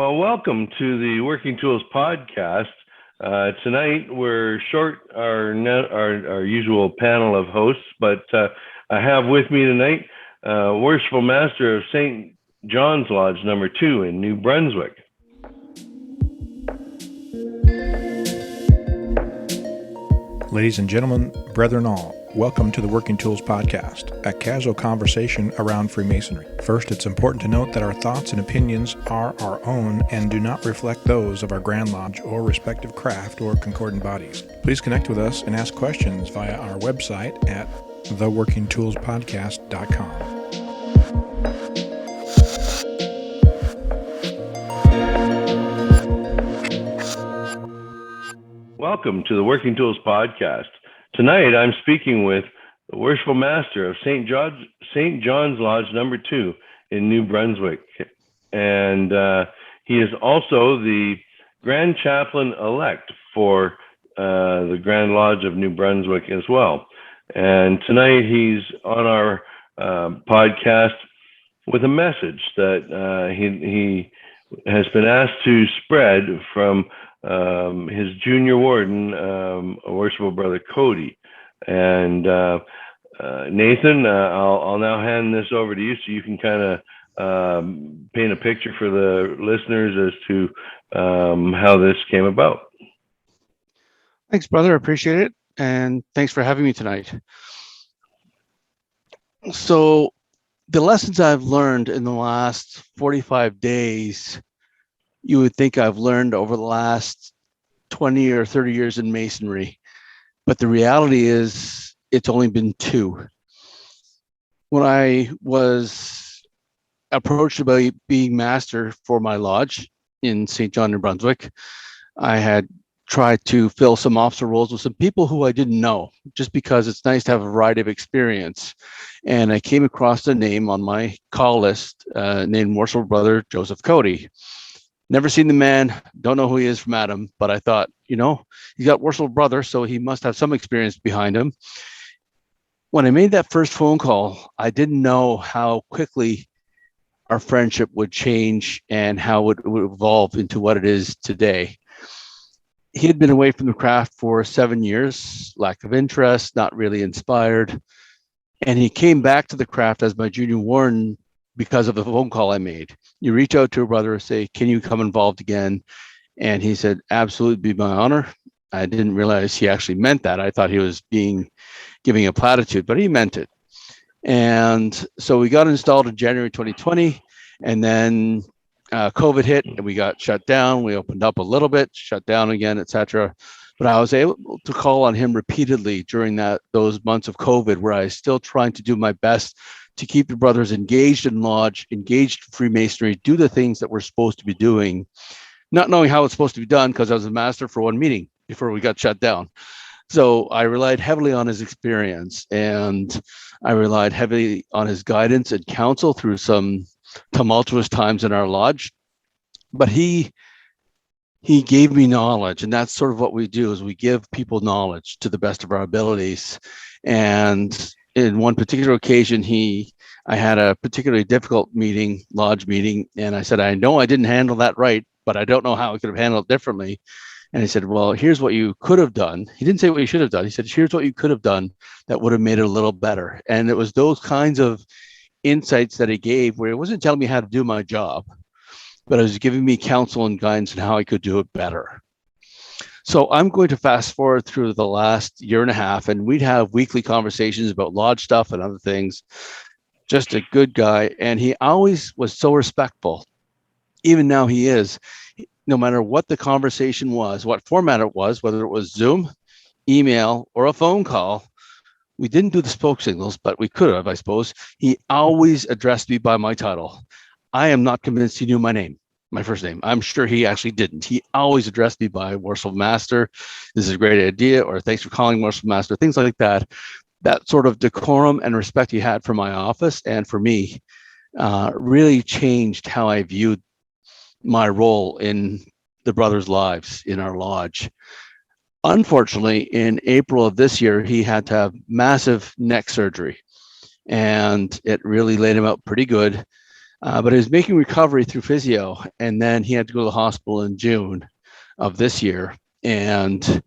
Well, welcome to the Working Tools podcast. Tonight we're short our usual panel of hosts, but I have with me tonight Worshipful Master of St. John's Lodge number 2 in New Brunswick. Ladies and gentlemen, brethren all, welcome to the Working Tools podcast, a casual conversation around Freemasonry. First, it's important to note that our thoughts and opinions are our own and do not reflect those of our Grand Lodge or respective craft or concordant bodies. Please connect with us and ask questions via our website at theworkingtoolspodcast.com. Welcome to the Working Tools podcast. Tonight I'm speaking with the Worshipful Master of St. John's Lodge number 2 in New Brunswick. And he is also the Grand Chaplain-elect for the Grand Lodge of New Brunswick as well. And tonight he's on our podcast with a message that he has been asked to spread from his Junior Warden, Worshipful Brother Koty. And Nathan, I'll now hand this over to you so you can kind of paint a picture for the listeners as to how this came about. Thanks, brother. I appreciate it. And thanks for having me tonight. So the lessons I've learned in the last 45 days, you would think I've learned over the last 20 or 30 years in Masonry. But the reality is it's only been 2. When I was approached about being master for my lodge in St. John, New Brunswick, I had tried to fill some officer roles with some people who I didn't know, just because it's nice to have a variety of experience. And I came across a name on my call list named Worshipful Brother Joeseph Koty. Never seen the man, don't know who he is from Adam, but I thought, he's got Worshipful Brother, so he must have some experience behind him. When I made that first phone call, I didn't know how quickly our friendship would change and how it would evolve into what it is today. He had been away from the craft for 7 years, lack of interest, not really inspired. And he came back to the craft as my Junior Warden because of the phone call I made. You reach out to a brother and say, can you come involved again? And he said, absolutely, be my honor. I didn't realize he actually meant that. I thought he was giving a platitude, but he meant it. And so we got installed in January 2020, and then COVID hit and we got shut down. We opened up a little bit, shut down again, etc. But I was able to call on him repeatedly during those months of COVID, where I was still trying to do my best to keep the brothers engaged in lodge, engaged in Freemasonry, do the things that we're supposed to be doing, not knowing how it's supposed to be done because I was a master for one meeting before we got shut down. So I relied heavily on his experience, and I relied heavily on his guidance and counsel through some tumultuous times in our lodge. But he gave me knowledge, and that's sort of what we do, is we give people knowledge to the best of our abilities. And in one particular occasion, I had a particularly difficult lodge meeting, and I said, I know I didn't handle that right, but I don't know how I could have handled it differently. And he said, well, here's what you could have done. He didn't say what you should have done. He said, here's what you could have done that would have made it a little better. And it was those kinds of insights that he gave, where he wasn't telling me how to do my job, but it was giving me counsel and guidance on how I could do it better. So I'm going to fast forward through the last year and a half, and we'd have weekly conversations about lodge stuff and other things. Just a good guy. And he always was so respectful. Even now he is, no matter what the conversation was, what format it was, whether it was Zoom, email, or a phone call. We didn't do the smoke signals, but we could have, I suppose. He always addressed me by my title. I am not convinced he knew my name, my first name. I'm sure he actually didn't. He always addressed me by Worshipful Master. This is a great idea, or thanks for calling Worshipful Master, things like that. That sort of decorum and respect he had for my office and for me really changed how I viewed my role in the brothers' lives in our lodge. Unfortunately, in April of this year, he had to have massive neck surgery, and it really laid him out pretty good. But he was making recovery through physio, and then he had to go to the hospital in June of this year. And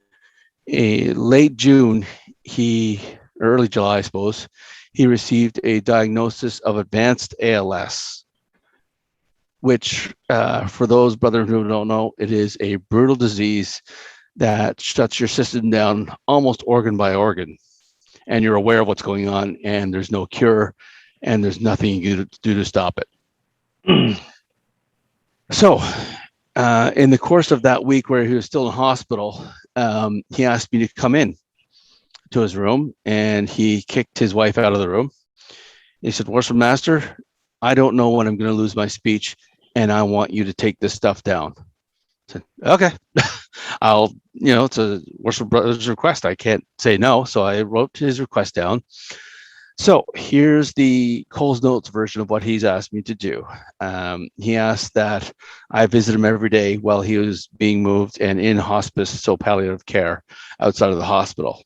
late June, early July, I suppose, he received a diagnosis of advanced ALS, which for those brothers who don't know, it is a brutal disease that shuts your system down almost organ by organ. And you're aware of what's going on, and there's no cure, and there's nothing you can do to stop it. So in the course of that week where he was still in hospital, he asked me to come in to his room, and he kicked his wife out of the room. He said, "Worshipful Master, I don't know when I'm going to lose my speech, and I want you to take this stuff down." I said, "Okay." It's a Worshipful Brother's request. I can't say no. So I wrote his request down. So here's the Cole's Notes version of what he's asked me to do. He asked that I visit him every day while he was being moved and in hospice, so palliative care outside of the hospital.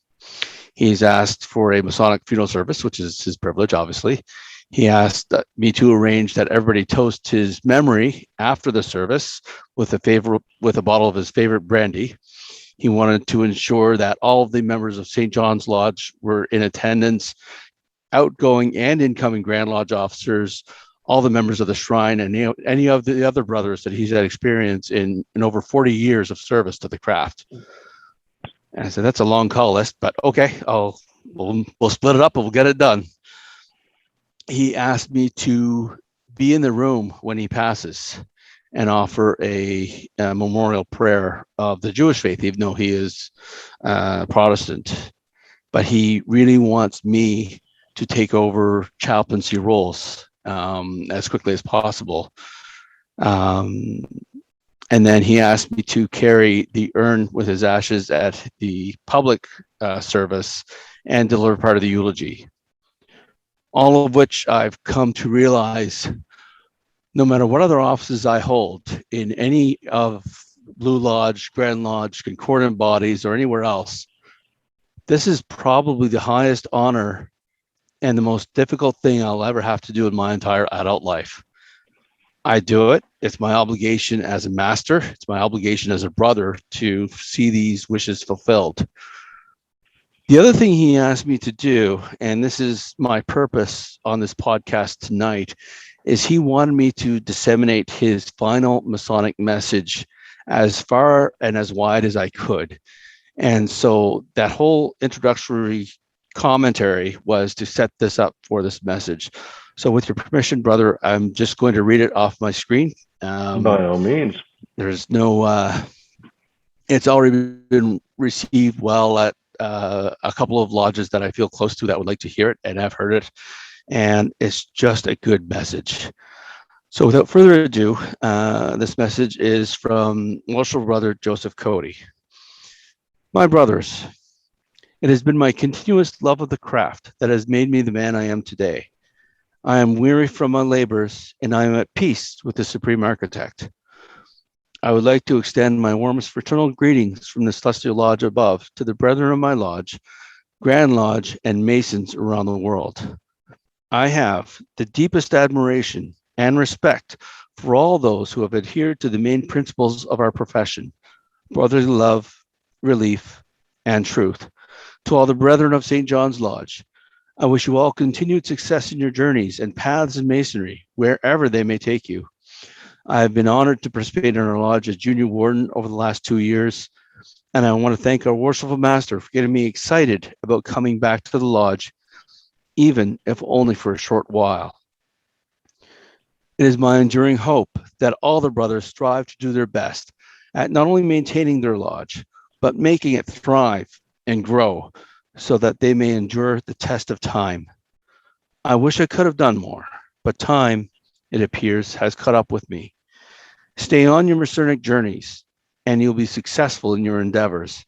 He's asked for a Masonic funeral service, which is his privilege, obviously. He asked me to arrange that everybody toast his memory after the service with a bottle of his favorite brandy. He wanted to ensure that all of the members of St. John's Lodge were in attendance, outgoing and incoming Grand Lodge officers, all the members of the shrine, and any of the other brothers that he's had experience in over 40 years of service to the craft. And I said, that's a long call list, but okay, we'll split it up and we'll get it done. He asked me to be in the room when he passes and offer a memorial prayer of the Jewish faith, even though he is Protestant. But he really wants me to take over chaplaincy roles as quickly as possible. And then he asked me to carry the urn with his ashes at the public service and deliver part of the eulogy. All of which I've come to realize, no matter what other offices I hold in any of Blue Lodge, Grand Lodge, concordant bodies, or anywhere else, this is probably the highest honor and the most difficult thing I'll ever have to do in my entire adult life. I do it. It's my obligation as a master. It's my obligation as a brother to see these wishes fulfilled. The other thing he asked me to do, and this is my purpose on this podcast tonight, is he wanted me to disseminate his final Masonic message as far and as wide as I could. And so that whole introductory commentary was to set this up for this message. So with your permission, brother, I'm just going to read it off my screen. By all means. There's no, it's already been received well at a couple of lodges that I feel close to that would like to hear it, and I've heard it. And it's just a good message. So without further ado, this message is from Worshipful Brother Joeseph Koty. My brothers, it has been my continuous love of the craft that has made me the man I am today. I am weary from my labors, and I am at peace with the Supreme Architect. I would like to extend my warmest fraternal greetings from the Celestial Lodge above to the brethren of my lodge, Grand Lodge, and Masons around the world. I have the deepest admiration and respect for all those who have adhered to the main principles of our profession, brotherly love, relief, and truth. To all the brethren of St. John's Lodge, I wish you all continued success in your journeys and paths in Masonry, wherever they may take you. I have been honored to participate in our lodge as Junior Warden over the last 2 years, and I want to thank our Worshipful Master for getting me excited about coming back to the lodge, even if only for a short while. It is my enduring hope that all the brothers strive to do their best at not only maintaining their lodge, but making it thrive and grow so that they may endure the test of time. I wish I could have done more, but time, it appears, has caught up with me. Stay on your Masonic journeys, and you'll be successful in your endeavors.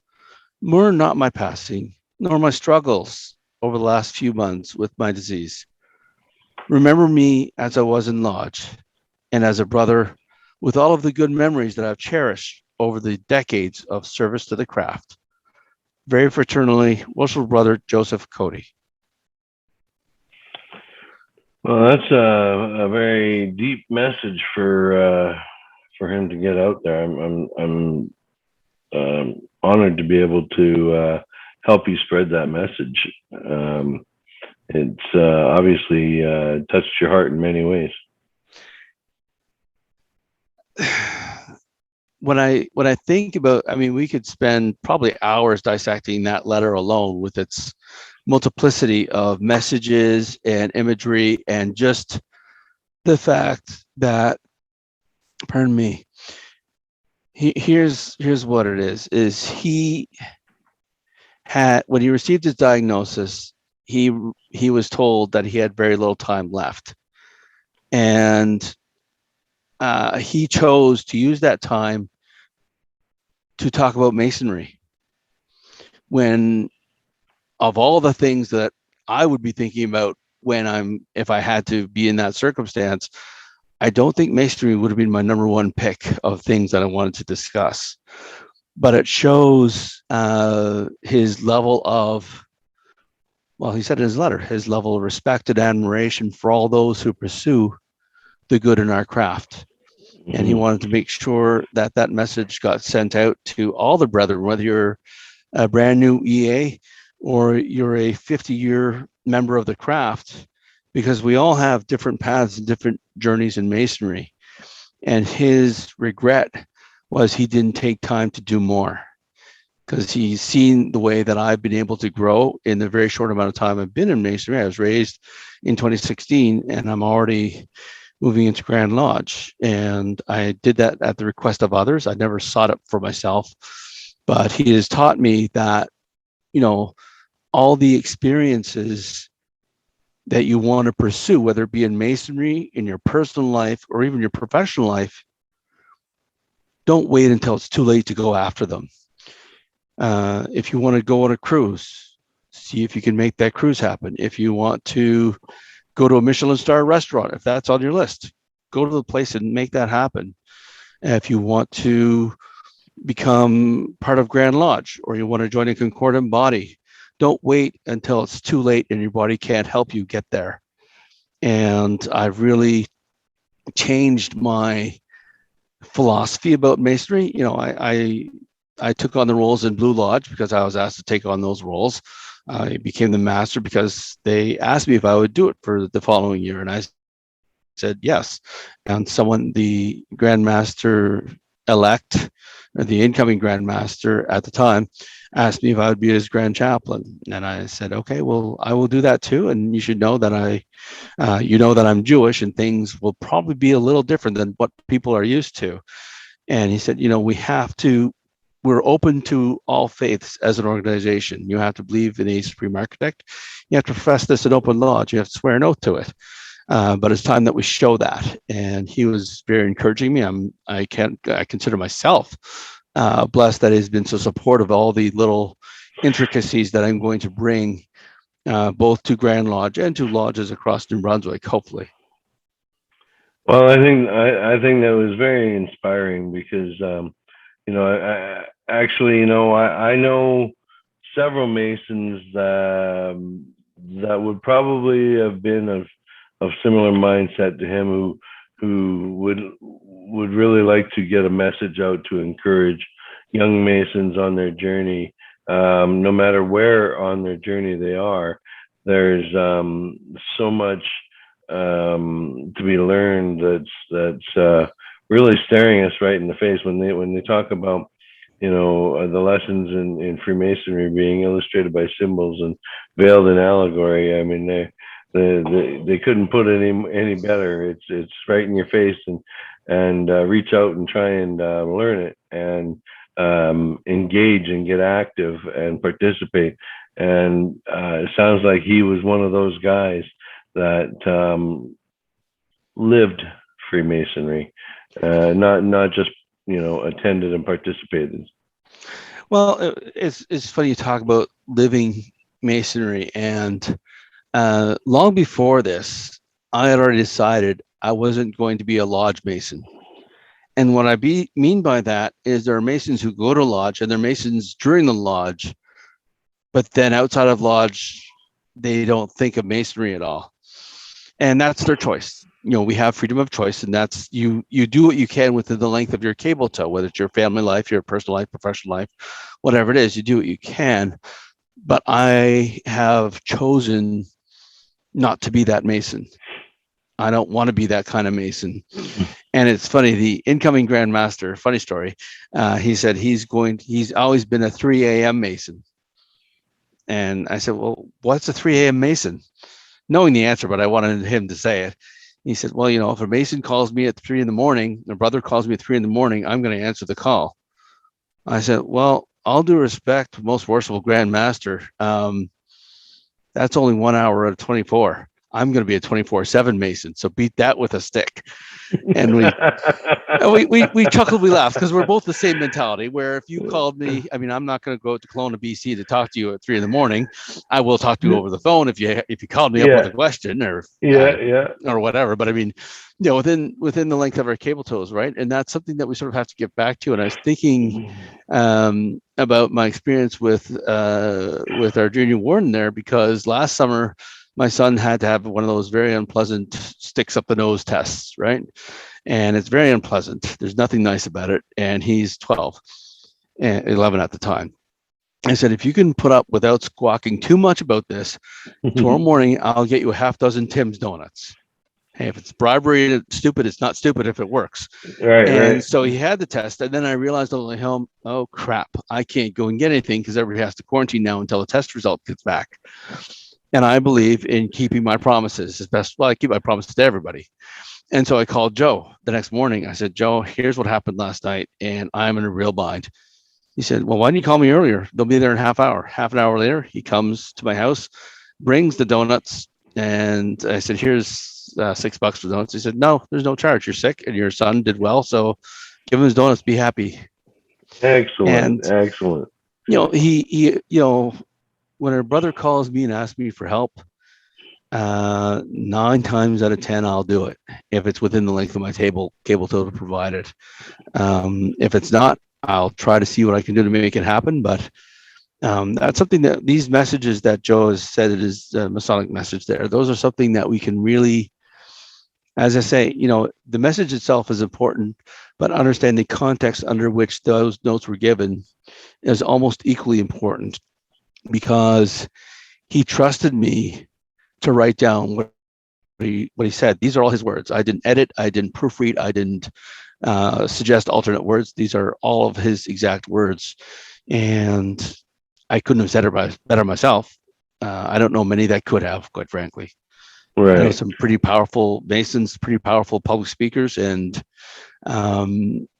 Mourn not my passing, nor my struggles over the last few months with my disease. Remember me as I was in lodge, and as a brother, with all of the good memories that I've cherished over the decades of service to the craft. Very fraternally, Worshipful Brother Joeseph Koty. Well, that's a very deep message for him to get out there. I'm honored to be able to help you spread that message. It's obviously touched your heart in many ways. When I think about, I mean, we could spend probably hours dissecting that letter alone with its multiplicity of messages and imagery, and just the fact that, pardon me, here's what it is he had, when he received his diagnosis, he was told that he had very little time left, and he chose to use that time to talk about Masonry, when, of all the things that I would be thinking about if I had to be in that circumstance, I don't think Masonry would have been my number one pick of things that I wanted to discuss. But it shows his level of, well, he said in his letter, his level of respect and admiration for all those who pursue the good in our craft. And he wanted to make sure that that message got sent out to all the brethren, whether you're a brand new EA or you're a 50-year member of the craft, because we all have different paths and different journeys in Masonry. And his regret was he didn't take time to do more, because he's seen the way that I've been able to grow in the very short amount of time I've been in Masonry. I was raised in 2016, and I'm already moving into Grand Lodge. And I did that at the request of others. I never sought it for myself, but he has taught me that, you know, all the experiences that you want to pursue, whether it be in Masonry, in your personal life, or even your professional life, don't wait until it's too late to go after them. If you want to go on a cruise, see if you can make that cruise happen. If you want to go to a Michelin star restaurant, if that's on your list, go to the place and make that happen. If you want to become part of Grand Lodge, or you want to join a concordant body, don't wait until it's too late and your body can't help you get there. And I've really changed my philosophy about Masonry. You know, I took on the roles in Blue Lodge because I was asked to take on those roles. I became the master because they asked me if I would do it for the following year, and I said yes. And the Grand Master elect, or the incoming Grand Master at the time, asked me if I would be his Grand Chaplain, and I said, okay, well, I will do that too. And you should know that that I'm Jewish, and things will probably be a little different than what people are used to. And he said, we're open to all faiths as an organization. You have to believe in a supreme architect. You have to profess this in open lodge. You have to swear an oath to it. But it's time that we show that. And he was very encouraging me. I consider myself blessed that he's been so supportive of all the little intricacies that I'm going to bring both to Grand Lodge and to lodges across New Brunswick, hopefully. Well, I think that was very inspiring because I know several Masons that would probably have been of similar mindset to him, who would really like to get a message out to encourage young Masons on their journey, no matter where on their journey they are. There's so much to be learned that's really staring us right in the face when they talk about the lessons in Freemasonry being illustrated by symbols and veiled in allegory. I mean, they couldn't put it any better. It's right in your face, and reach out and try and learn it, and engage and get active and participate. And it sounds like he was one of those guys that lived Freemasonry, not just attended and participated. Well, it's funny you talk about living Masonry, and long before this, I had already decided I wasn't going to be a lodge Mason. And what I mean by that is there are Masons who go to lodge, and they're Masons during the lodge, but then outside of lodge, they don't think of Masonry at all. and that's their choice. We have freedom of choice, and that's you do what you can within the length of your cable tow, whether it's your family life, your personal life, professional life, whatever it is, you do what you can. But I have chosen not to be that Mason. I don't want to be that kind of Mason. And it's funny, the incoming Grand Master, funny story, he said he's always been a 3 a.m. Mason. And I said, well, what's a 3 a.m. Mason? Knowing the answer, but I wanted him to say it. He said, well, if a Mason calls me at 3 a.m, a brother calls me at 3 a.m, I'm going to answer the call. I said, well, all due respect, most worshipful Grand Master, that's only 1 hour out of 24. I'm going to be a 24/7 Mason, so beat that with a stick. And we chuckled, we laughed, because we're both the same mentality. Where if you called me, I'm not going to go to Kelowna, BC, to talk to you at 3 a.m. I will talk to you over the phone if you called me up with a question or whatever. But within the length of our cable tows, right? And that's something that we sort of have to get back to. And I was thinking about my experience with our Junior Warden there, because last summer my son had to have one of those very unpleasant sticks up the nose tests, right? And it's very unpleasant. There's nothing nice about it. And he's 12 and 11 at the time. I said, if you can put up without squawking too much about this, tomorrow morning, I'll get you a half dozen Tim's donuts. Hey, if it's bribery and it's stupid, it's not stupid if it works. Right. So he had the test. And then I realized on the way home, oh, crap, I can't go and get anything because everybody has to quarantine now until the test result gets back. And I believe in keeping my promises as best. Well, I keep my promises to everybody. And so I called Joe the next morning. I said, Joe, here's what happened last night, and I'm in a real bind. He said, well, why didn't you call me earlier? They'll be there in half hour. Half an hour later, he comes to my house, brings the donuts. And I said, here's $6 for donuts. He said, no, there's no charge. You're sick and your son did well. So give him his donuts. Be happy. Excellent. Excellent. He when a brother calls me and asks me for help, 9 times out of 10, I'll do it if it's within the length of my cable tow to provide it. If it's not, I'll try to see what I can do to make it happen. But that's something that these messages that Joe has said, it is a Masonic message there. Those are something that we can really, as I say, the message itself is important, but understand the context under which those notes were given is almost equally important, because he trusted me to write down what he said. These are all his words. I didn't edit. I didn't proofread. I didn't suggest alternate words. These are all of his exact words. And I couldn't have said it better myself. I don't know many that could have, quite frankly. Right. I know some pretty powerful Masons, pretty powerful public speakers. And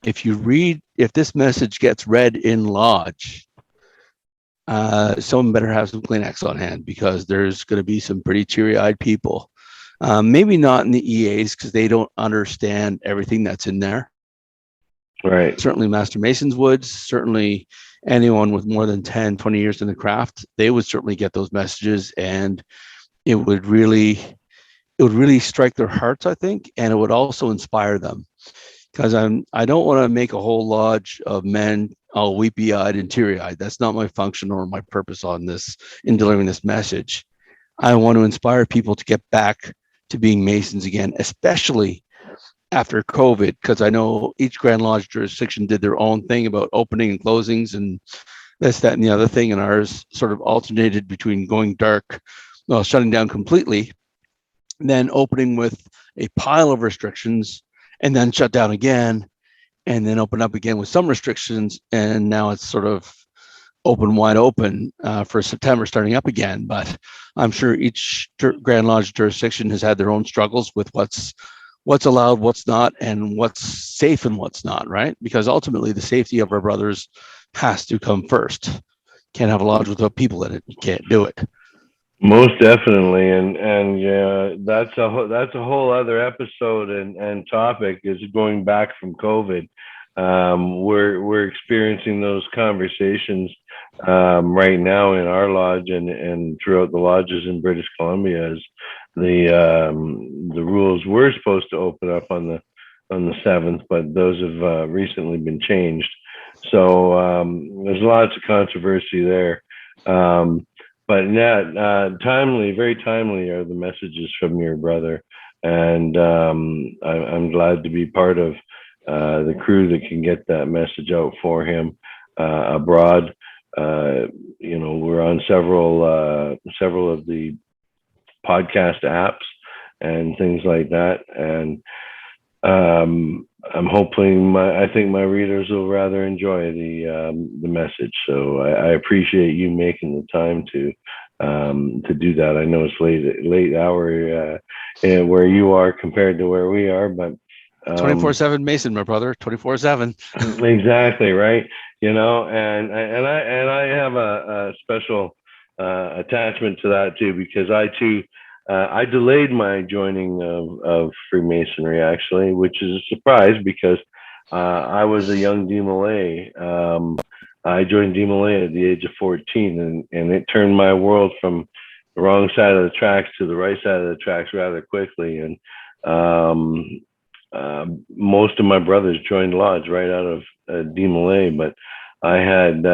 if this message gets read in lodge, someone better have some Kleenex on hand, because there's going to be some pretty teary-eyed people. Maybe not in the EAs, because they don't understand everything that's in there. Right. Certainly Master Masons would. Certainly anyone with more than 10, 20 years in the craft, they would certainly get those messages, and it would really strike their hearts, I think, and it would also inspire them. Because I don't want to make a whole lodge of men all weepy-eyed and teary-eyed. That's not my function or my purpose on this, in delivering this message. I want to inspire people to get back to being Masons again, especially after COVID, because I know each Grand Lodge jurisdiction did their own thing about opening and closings and this, that, and the other thing, and ours sort of alternated between going dark, shutting down completely, then opening with a pile of restrictions, and then shut down again, and then open up again with some restrictions. And now it's sort of wide open for September, starting up again. But I'm sure each Grand Lodge jurisdiction has had their own struggles with what's allowed, what's not, and what's safe and what's not, right? Because ultimately the safety of our brothers has to come first. Can't have a lodge without people in it. You can't do it. Most definitely, and yeah, that's a whole other episode and topic, is going back from COVID. We're experiencing those conversations right now in our lodge and throughout the lodges in British Columbia, as the rules were supposed to open up on the 7th, but those have recently been changed. So there's lots of controversy there. but yeah, timely, very timely are the messages from your brother, and I'm glad to be part of the crew that can get that message out for him abroad. We're on several of the podcast apps and things like that, and I'm hoping I think my readers will rather enjoy the message. So I appreciate you making the time to do that. I know it's late hour where you are compared to where we are, but 24/7 Mason, my brother, 24/7. Exactly right. And I have a special attachment to that too, because I delayed my joining of Freemasonry, actually, which is a surprise because I was a young D-Malay. I joined D-Malay at the age of 14, and it turned my world from the wrong side of the tracks to the right side of the tracks rather quickly. And most of my brothers joined Lodge right out of D-Malay, but I had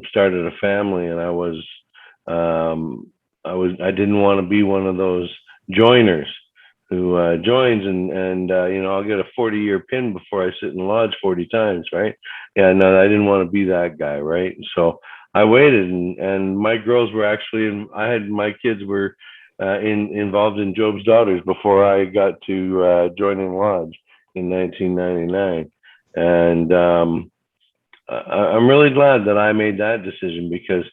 started a family, and I didn't want to be one of those joiners who joins and I'll get a 40-year pin before I sit in Lodge 40 times, right? Yeah, no, I didn't want to be that guy, right? So I waited, and my girls were actually, my kids were involved in Job's Daughters before I got to joining Lodge in 1999. And I'm really glad that I made that decision, because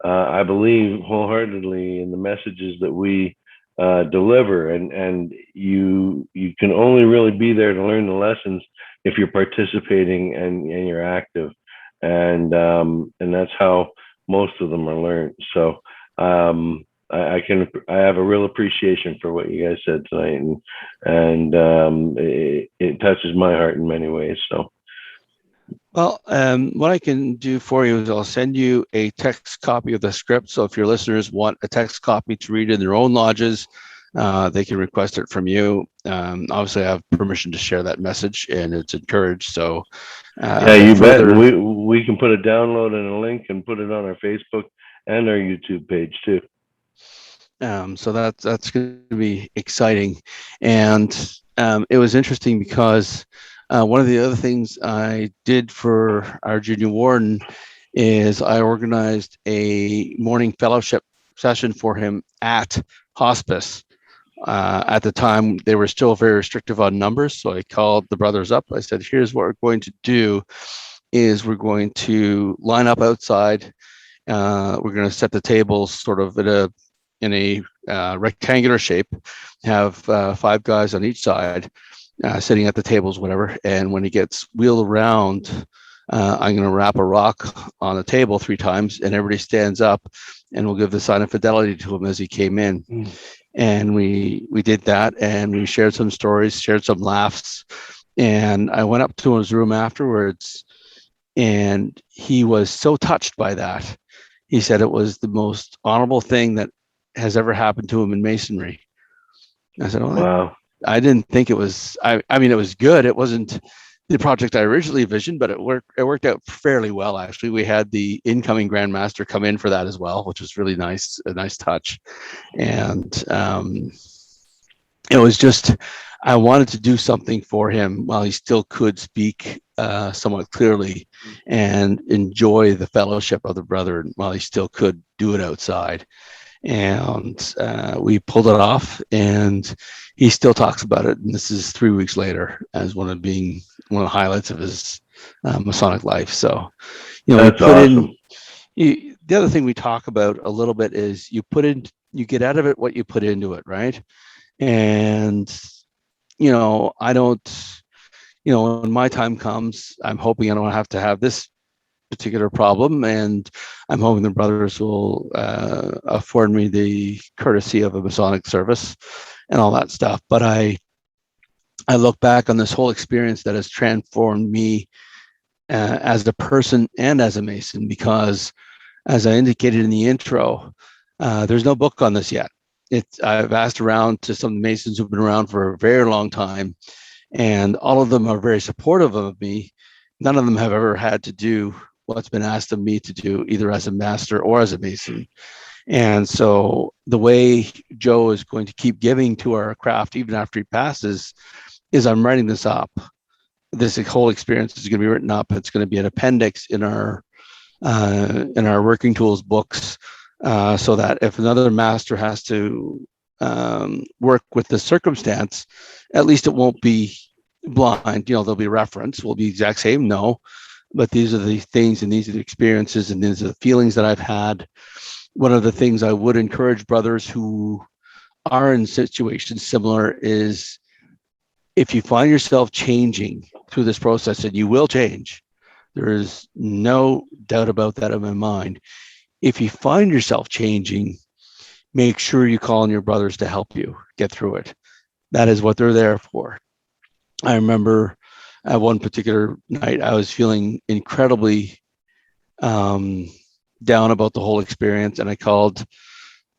I believe wholeheartedly in the messages that we deliver, and you can only really be there to learn the lessons if you're participating and you're active, and that's how most of them are learned. So I have a real appreciation for what you guys said tonight, and it touches my heart in many ways. So. Well, what I can do for you is I'll send you a text copy of the script. So if your listeners want a text copy to read in their own lodges, they can request it from you. Obviously, I have permission to share that message, and it's encouraged. So yeah, you bet. We can put a download and a link and put it on our Facebook and our YouTube page too. So that's going to be exciting, and it was interesting because one of the other things I did for our Junior Warden is I organized a morning fellowship session for him at hospice. At the time, they were still very restrictive on numbers, so I called the brothers up. I said, "Here's what we're going to do: is we're going to line up outside. We're going to set the tables sort of in a rectangular shape. Have 5 guys on each side." Sitting at the tables, whatever. And when he gets wheeled around, I'm going to wrap a rock on the table 3 times, and everybody stands up, and we'll give the sign of fidelity to him as he came in. And we did that, and we shared some stories, shared some laughs. And I went up to his room afterwards, and he was so touched by that. He said it was the most honorable thing that has ever happened to him in Masonry. I said, "Oh, wow." I didn't think it was, I mean, it was good. It wasn't the project I originally envisioned, but it worked out fairly well, actually. We had the incoming Grand Master come in for that as well, which was really nice, a nice touch. And it was just, I wanted to do something for him while he still could speak somewhat clearly and enjoy the fellowship of the brethren while he still could do it outside. And we pulled it off, and he still talks about it. And this is 3 weeks later as one of the highlights of his Masonic life. So, that's awesome. The other thing we talk about a little bit is you get out of it what you put into it, right? And, I don't, when my time comes, I'm hoping I don't have to have this particular problem, and I'm hoping the brothers will afford me the courtesy of a Masonic service and all that stuff. But I look back on this whole experience that has transformed me as a person and as a Mason, because as I indicated in the intro, there's no book on this yet. I've asked around to some Masons who've been around for a very long time, and all of them are very supportive of me. None of them have ever had to do what's been asked of me to do, either as a master or as a Mason. And so the way Joe is going to keep giving to our craft, even after he passes, is I'm writing this up. This whole experience is going to be written up. It's going to be an appendix in our working tools books, so that if another master has to work with the circumstance, at least it won't be blind. There'll be reference. Will be the exact same? No, but these are the things, and these are the experiences, and these are the feelings that I've had. One of the things I would encourage brothers who are in situations similar is, if you find yourself changing through this process, and you will change, there is no doubt about that in my mind. If you find yourself changing, make sure you call on your brothers to help you get through it. That is what they're there for. I remember at one particular night, I was feeling incredibly down about the whole experience, and I called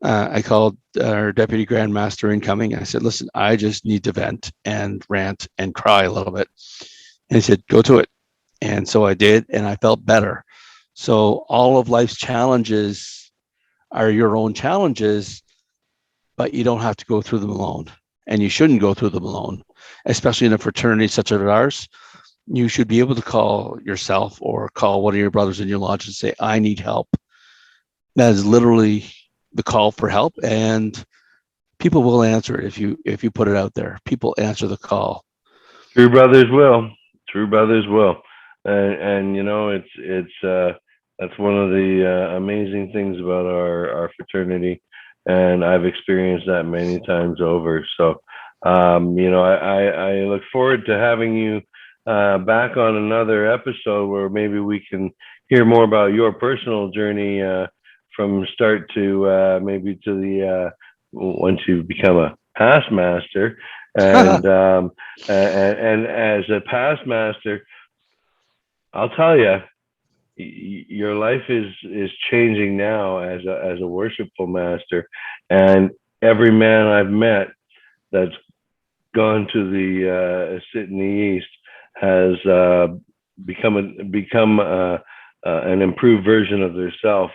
our deputy grand master incoming. I said, listen, I just need to vent and rant and cry a little bit. And he said, go to it. And so I did, and I felt better. So all of life's challenges are your own challenges, but you don't have to go through them alone, and you shouldn't go through them alone, especially in a fraternity such as ours. You should be able to call yourself or call one of your brothers in your lodge and say, I need help. That is literally the call for help, and people will answer it if you put it out there. People answer the call. True brothers will. True brothers will. And it's that's one of the amazing things about our fraternity, and I've experienced that many times over. So I look forward to having you back on another episode where maybe we can hear more about your personal journey from start to maybe to the once you become a past master. And and as a past master, I'll tell you, your life is changing now as a worshipful master, and every man I've met that's gone to the sit in the east has become an improved version of themselves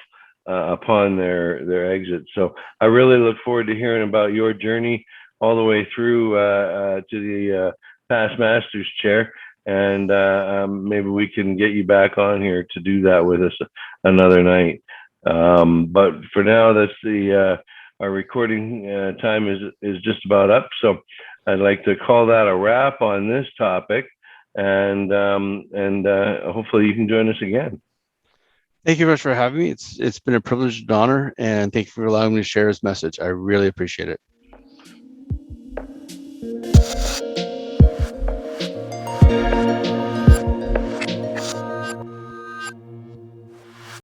upon their exit. So I really look forward to hearing about your journey all the way through to the past master's chair. And maybe we can get you back on here to do that with us another night. But for now, that's our recording time is just about up. So I'd like to call that a wrap on this topic, and hopefully you can join us again. Thank you very much for having me. It's been a privilege and honor, and thank you for allowing me to share this message. I really appreciate it.